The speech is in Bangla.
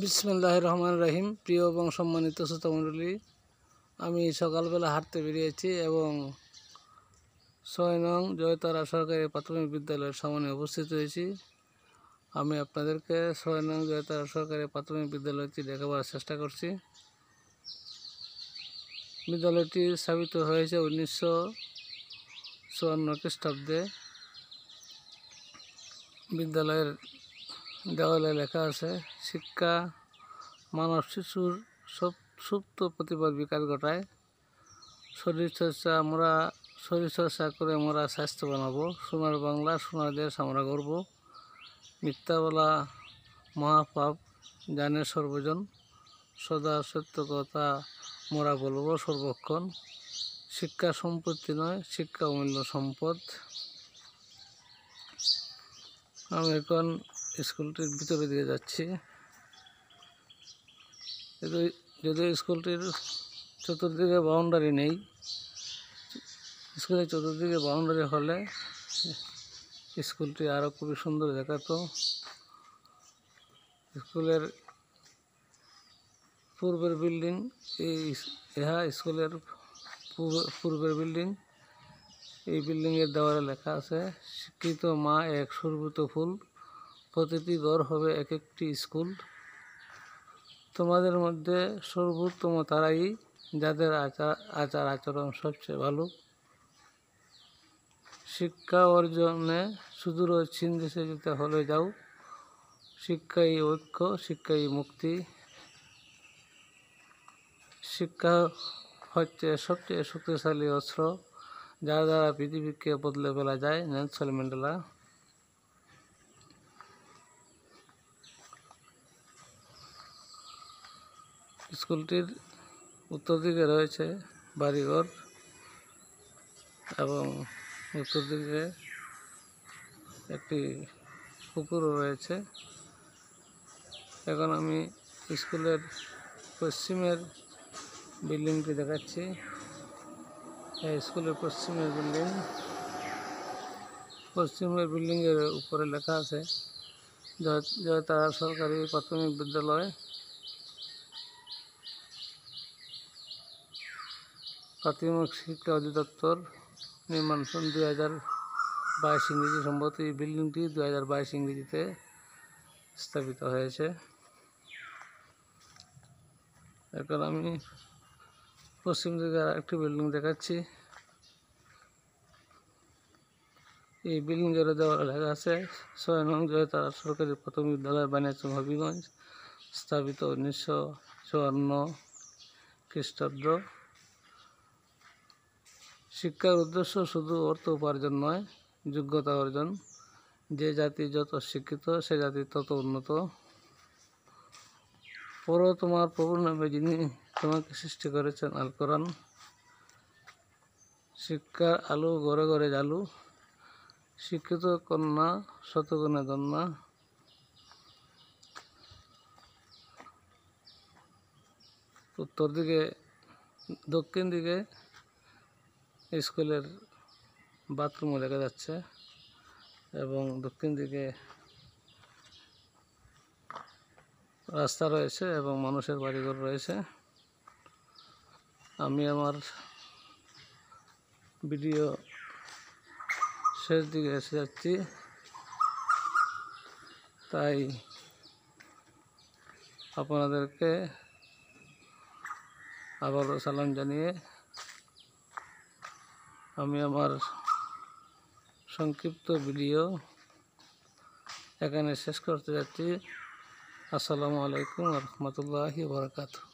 বিসমিল্লাহির রহমানির রহিম। প্রিয় এবং সম্মানিত শ্রোতামণ্ডলী, আমি সকালবেলা হাঁটতে বেরিয়েছি এবং ৬ নং জয়তারা সরকারি প্রাথমিক বিদ্যালয়ের সামনে উপস্থিত হয়েছি। আমি আপনাদেরকে ৬ নং জয়তারা সরকারি প্রাথমিক বিদ্যালয়টি দেখাবার চেষ্টা করছি। বিদ্যালয়টি স্থাপিত হয়েছে 1954 খ্রিস্টাব্দে। বিদ্যালয়ের দেওয়ালে লেখা আছে, শিক্ষা মানব শিশুর সুপ্ত প্রতিভার বিকাশ ঘটায়। শরীরচর্চা করে আমরা স্বাস্থ্য বানাবো। সোনার বাংলা, সোনার দেশ আমরা গর্ব। মিথ্যা বলা মহাপাপ, জানে সর্বজন। সদা সত্য কথা মোরা বলবো সর্বক্ষণ। শিক্ষা সম্পত্তি নয়, শিক্ষা অমূল্য সম্পদ। আমি এখন স্কুলটির ভিতরে দিয়ে যাচ্ছি। যদিও স্কুলটির চতুর্দিকে বাউন্ডারি নেই, স্কুলের চতুর্দিকে বাউন্ডারি হলে স্কুলটি আরও খুবই সুন্দর দেখাতো। স্কুলের পূর্বের বিল্ডিং, ইহা স্কুলের পূর্বের বিল্ডিং। এই বিল্ডিংয়ের দেওয়ালে লেখা আছে, শিক্ষিত মা এক সুরভিত ফুল, প্রতিটি ঘর হবে এক একটি স্কুল। তোমাদের মধ্যে সর্বোত্তম তারাই, যাদের আচার আচরণ সবচেয়ে ভালো। শিক্ষা অর্জনে সুদূর চীন দেশে যেতে হলে যাও। শিক্ষাই ঐক্য, শিক্ষাই মুক্তি। শিক্ষা হচ্ছে সবচেয়ে শক্তিশালী অস্ত্র, যার দ্বারা পৃথিবীকে বদলে ফেলা যায়। Nelson Mandela. স্কুলটির উত্তর দিকে রয়েছে বাড়িঘর এবং উত্তর দিকে একটি পুকুরও রয়েছে। এখন আমি স্কুলের পশ্চিমের বিল্ডিংটি দেখাচ্ছি। এই স্কুলের পশ্চিমের বিল্ডিংয়ের উপরে লেখা আছে, জয়তারা সরকারি প্রাথমিক বিদ্যালয়। প্রাথমিক শিক্ষা অধিদপ্তর, নির্মাণ সন 2022 ইংরেজি। সম্ভবত এই বিল্ডিংটি 2022 ইংরেজিতে স্থাপিত হয়েছে। এখন আমি পশ্চিম দিকে আরেকটি বিল্ডিং দেখাচ্ছি। এই বিল্ডিংয়ের দেওয়ালে লেখা আছে, ৬ নং জয়তারা সরকারি প্রাথমিক বিদ্যালয়, বানিয়াচং, হবিগঞ্জ, স্থাপিত 1954 খ্রিস্টাব্দ। শিক্ষার উদ্দেশ্য শুধু অর্থ উপার্জন নয়, যোগ্যতা অর্জন। যে জাতি যত শিক্ষিত, সে জাতি তত উন্নত। পড়ো তোমার প্রভুর নামে, যিনি তোমাকে সৃষ্টি করেছেন, আল কোরআন। শিক্ষার আলো ঘরে ঘরে জালু, শিক্ষিত কন্যা শতগুণে ধন্যা। দক্ষিণ দিকে স্কুলের বাথরুমও দেখা যাচ্ছে এবং দক্ষিণ দিকে রাস্তা রয়েছে এবং মানুষের বাড়িঘর রয়েছে। আমি আমার ভিডিও শেষ দিকে এসে যাচ্ছি, তাই আপনাদেরকে আবারও সালাম জানিয়ে আমি আমার সংক্ষিপ্ত ভিডিও এখানে শেষ করতে যাচ্ছি। আসসালামু আলাইকুম ওয়া রাহমাতুল্লাহি ওয়া বারাকাতুহু।